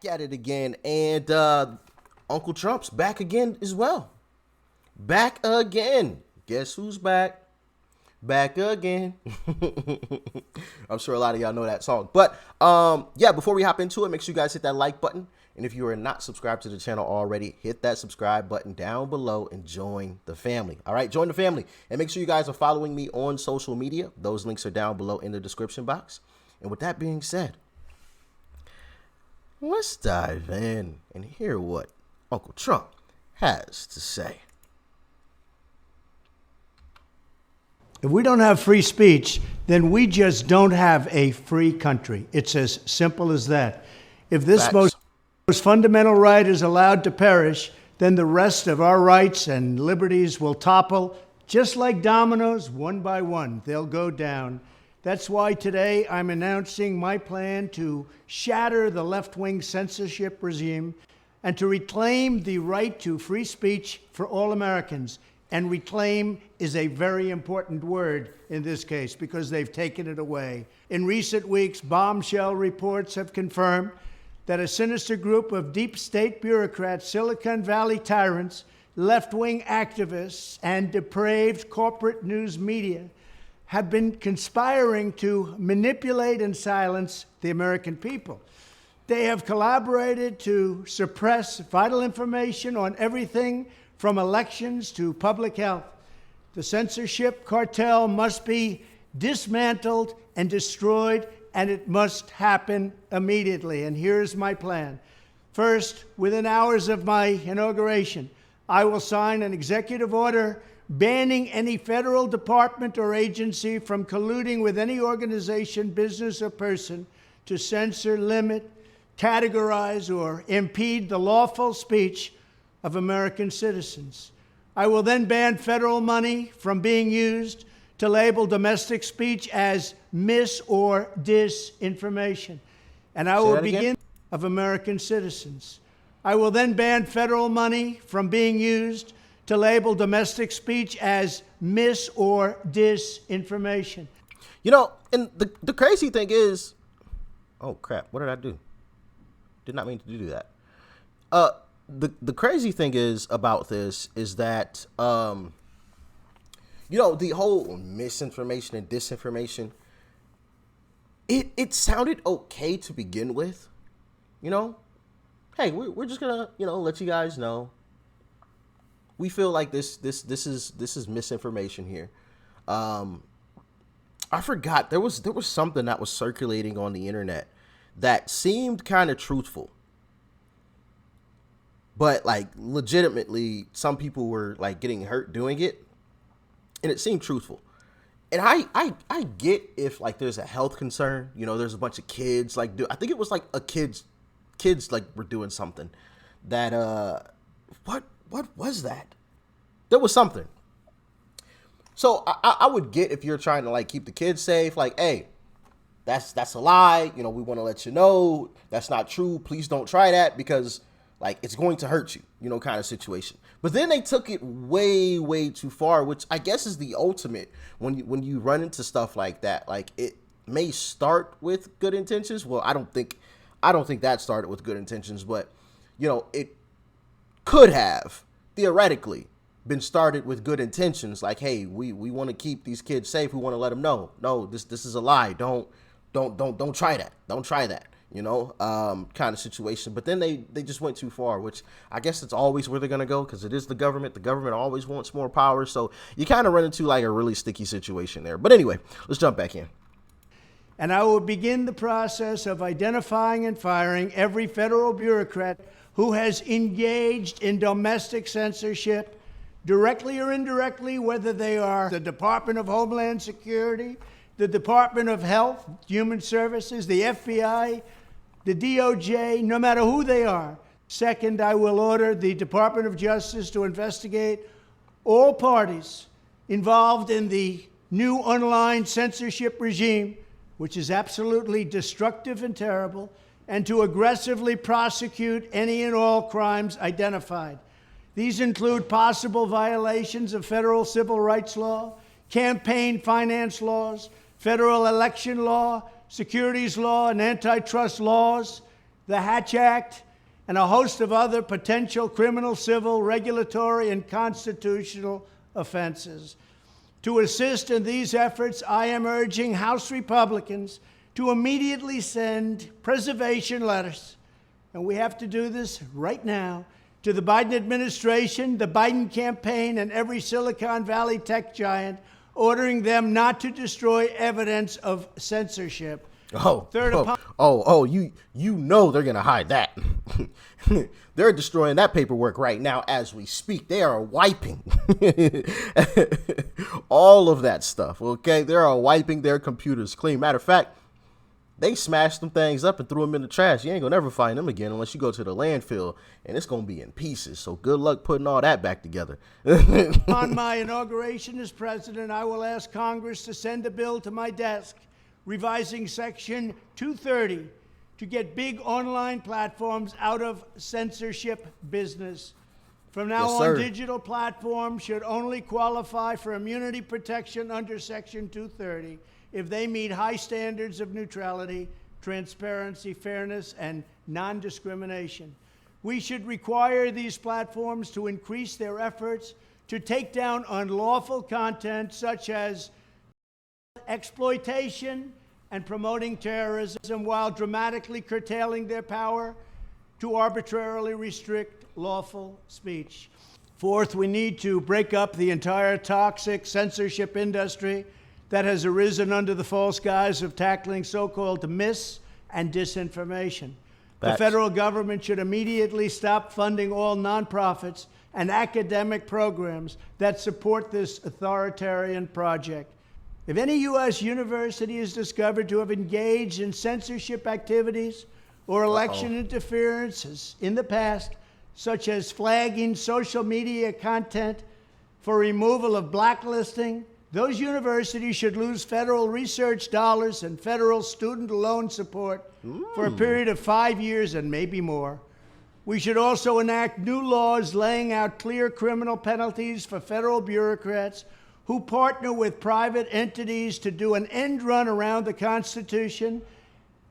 at it again, and Uncle Trump's back again as well. Back again. Guess who's back? Back again. I'm sure a lot of y'all know that song. But yeah, before we hop into it, make sure you guys hit that like button. And if you are not subscribed to the channel already, hit that subscribe button down below and join the family. All right, join the family. And make sure you guys are following me on social media. Those links are down below in the description box. And with that being said, let's dive in and hear what Uncle Trump has to say. If we don't have free speech, then we just don't have a free country. It's as simple as that. If this most fundamental right is allowed to perish, then the rest of our rights and liberties will topple, just like dominoes, one by one. They'll go down. That's why today I'm announcing my plan to shatter the left-wing censorship regime and to reclaim the right to free speech for all Americans. And reclaim is a very important word in this case because they've taken it away. In recent weeks, bombshell reports have confirmed that a sinister group of deep state bureaucrats, Silicon Valley tyrants, left-wing activists, and depraved corporate news media have been conspiring to manipulate and silence the American people. They have collaborated to suppress vital information on everything from elections to public health. The censorship cartel must be dismantled and destroyed, and it must happen immediately. And here's my plan. First, within hours of my inauguration, I will sign an executive order banning any federal department or agency from colluding with any organization, business, or person to censor, limit, categorize, or impede the lawful speech of American citizens. I will then ban federal money from being used to label domestic speech as mis- or disinformation. And I will begin of American citizens. I will then ban federal money from being used to label domestic speech as mis- or disinformation. You know, and the crazy thing is, oh crap, what did I do? Did not mean to do that. The crazy thing is about this is that, you know, the whole misinformation and disinformation, it sounded okay to begin with, you know. Hey, we're just gonna, you know, let you guys know. We feel like this is misinformation here. I forgot there was something that was circulating on the internet that seemed kind of truthful. But like legitimately, some people were like getting hurt doing it, and it seemed truthful. And I get if like there's a health concern, you know, there's a bunch of kids like I think it was like kids like were doing something that what was that? There was something. So I would get if you're trying to like keep the kids safe, like, hey, that's a lie. You know, we want to let you know that's not true. Please don't try that because like it's going to hurt you, you know, kind of situation. But then they took it way, way too far, which I guess is the ultimate when you run into stuff like that. Like it may start with good intentions. Well, I don't think that started with good intentions, but you know, it could have theoretically been started with good intentions. Like, hey, we want to keep these kids safe. We want to let them know, no, this is a lie. Don't try that. Don't try that. You know, kind of situation. But then they just went too far, which I guess it's always where they're going to go because it is the government. The government always wants more power. So you kind of run into like a really sticky situation there. But anyway, let's jump back in. And I will begin the process of identifying and firing every federal bureaucrat who has engaged in domestic censorship, directly or indirectly, whether they are the Department of Homeland Security, the Department of Health, Human Services, the FBI, the DOJ, no matter who they are. Second, I will order the Department of Justice to investigate all parties involved in the new online censorship regime, which is absolutely destructive and terrible, and to aggressively prosecute any and all crimes identified. These include possible violations of federal civil rights law, campaign finance laws, federal election law, securities law, and antitrust laws. the Hatch Act, and a host of other potential criminal, civil, regulatory, and constitutional offenses. To assist in these efforts, I am urging House Republicans to immediately send preservation letters, and we have to do this right now, to the Biden administration, the Biden campaign, and every Silicon Valley tech giant, ordering them not to destroy evidence of censorship. You know they're gonna hide that. They're destroying that paperwork right now as we speak. They are wiping all of that stuff. Okay, they are wiping their computers clean. Matter of fact, they smashed them things up and threw them in the trash. You ain't gonna never find them again unless you go to the landfill, and it's gonna be in pieces. So good luck putting all that back together. On my inauguration as president, I will ask Congress to send a bill to my desk revising Section 230 to get big online platforms out of censorship business. From now on, digital platforms should only qualify for immunity protection under Section 230 if they meet high standards of neutrality, transparency, fairness, and non-discrimination. We should require these platforms to increase their efforts to take down unlawful content such as exploitation and promoting terrorism, while dramatically curtailing their power to arbitrarily restrict lawful speech. Fourth, we need to break up the entire toxic censorship industry that has arisen under the false guise of tackling so-called mis- and disinformation. The federal government should immediately stop funding all nonprofits and academic programs that support this authoritarian project. If any U.S. university is discovered to have engaged in censorship activities or election interferences in the past, such as flagging social media content for removal of blacklisting, those universities should lose federal research dollars and federal student loan support for a period of 5 years and maybe more. We should also enact new laws laying out clear criminal penalties for federal bureaucrats who partner with private entities to do an end run around the Constitution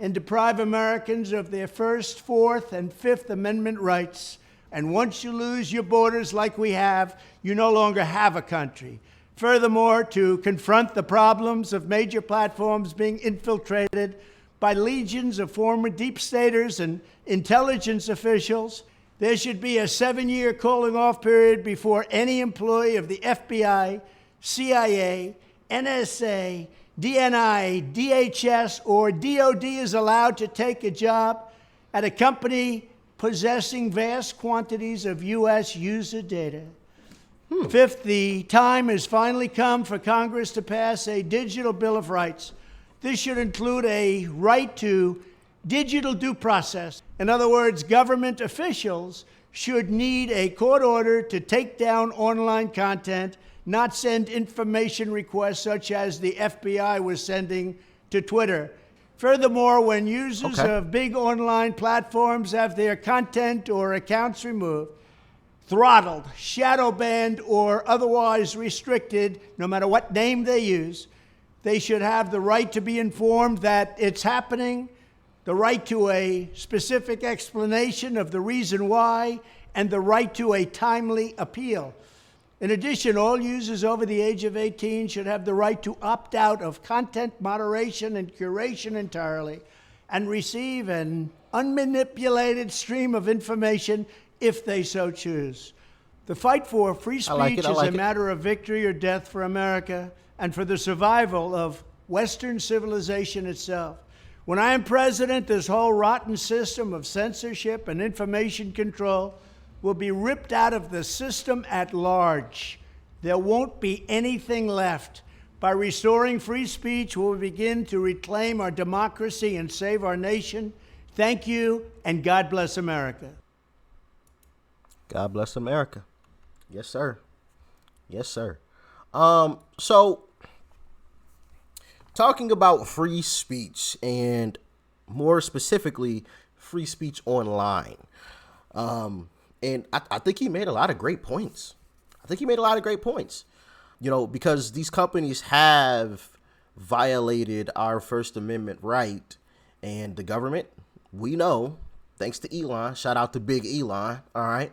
and deprive Americans of their First, Fourth, and Fifth Amendment rights. And once you lose your borders like we have, you no longer have a country. Furthermore, to confront the problems of major platforms being infiltrated by legions of former deep staters and intelligence officials, there should be a 7-year cooling off period before any employee of the FBI, CIA, NSA, DNI, DHS, or DOD is allowed to take a job at a company possessing vast quantities of U.S. user data. Fifth, the time has finally come for Congress to pass a digital Bill of Rights. This should include a right to digital due process. In other words, government officials should need a court order to take down online content, not send information requests such as the FBI was sending to Twitter. Furthermore, when users of big online platforms have their content or accounts removed, throttled, shadow banned, or otherwise restricted, no matter what name they use, they should have the right to be informed that it's happening, the right to a specific explanation of the reason why, and the right to a timely appeal. In addition, all users over the age of 18 should have the right to opt out of content moderation and curation entirely and receive an unmanipulated stream of information if they so choose. The fight for free speech is a matter of victory or death for America and for the survival of Western civilization itself. When I am president, this whole rotten system of censorship and information control will be ripped out of the system at large. There won't be anything left. By restoring free speech, we'll begin to reclaim our democracy and save our nation. Thank you, and God bless America. God bless America. Yes, sir. Yes, sir. So talking about free speech, and more specifically, free speech online. And I think he made a lot of great points. You know, because these companies have violated our First Amendment right, and the government, we know, thanks to Elon, shout out to big Elon, all right?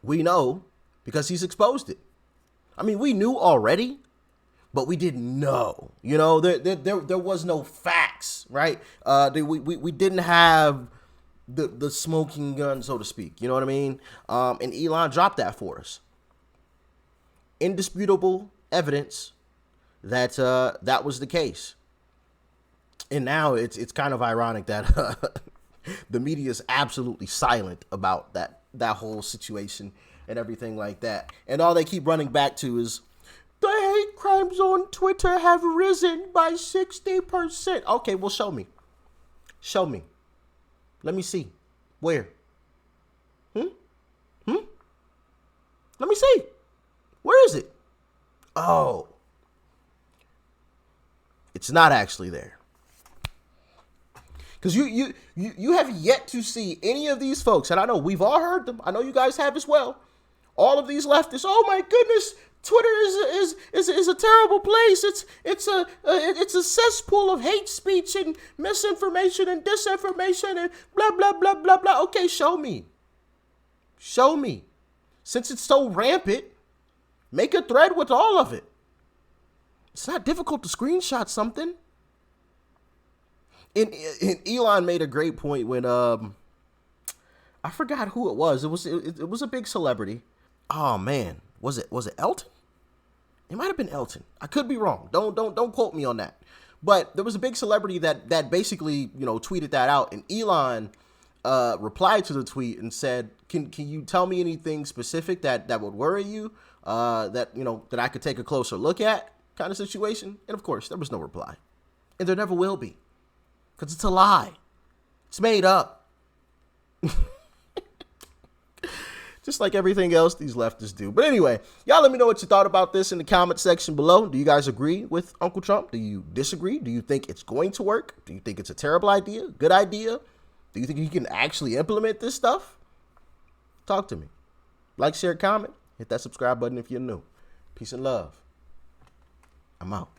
We know because he's exposed it. I mean, we knew already, but we didn't know. You know, there was no facts, right? We didn't have the smoking gun, so to speak. You know what I mean? And Elon dropped that for us. Indisputable evidence that that was the case. And now it's kind of ironic that the media is absolutely silent about that whole situation and everything like that. And all they keep running back to is the hate crimes on Twitter have risen by 60%. Okay, well, show me. Show me. Let me see. Where? Let me see. Where is it? Oh. It's not actually there. Because you have yet to see any of these folks, and I know we've all heard them. I know you guys have as well. All of these leftists. Oh my goodness, Twitter is a terrible place. It's a cesspool of hate speech and misinformation and disinformation and blah blah blah blah blah. Okay, show me. Show me. Since it's so rampant, make a thread with all of it. It's not difficult to screenshot something. And Elon made a great point when I forgot who it was. It was a big celebrity. Oh man, was it Elton? It might have been Elton. I could be wrong. Don't quote me on that. But there was a big celebrity that basically, you know, tweeted that out, and Elon replied to the tweet and said, "Can you tell me anything specific that would worry you? That I could take a closer look at?" Kind of situation. And of course, there was no reply, and there never will be. Because it's a lie. It's made up. Just like everything else these leftists do. But anyway, y'all let me know what you thought about this in the comment section below. Do you guys agree with Uncle Trump? Do you disagree? Do you think it's going to work? Do you think it's a terrible idea? Good idea? Do you think you can actually implement this stuff? Talk to me. Like, share, comment. Hit that subscribe button if you're new. Peace and love. I'm out.